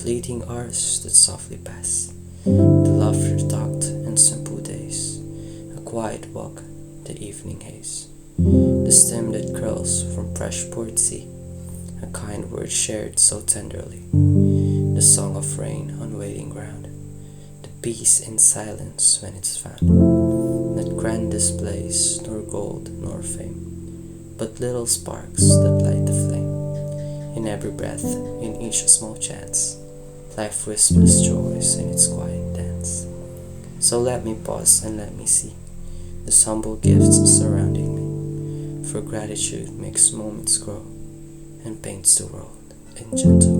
fleeting hours that softly pass, the laughter talked in simple days, a quiet walk, the evening haze, the stem that curls from fresh poured sea, a kind word shared so tenderly, the song of rain on waiting ground, the peace in silence when it's found, not grand displays, nor gold, nor fame, but little sparks that light the flame. In every breath, in each small chance, life whispers joys in its quiet dance. So let me pause and let me see these humble gifts surrounding me, for gratitude makes moments grow and paints the world in gentle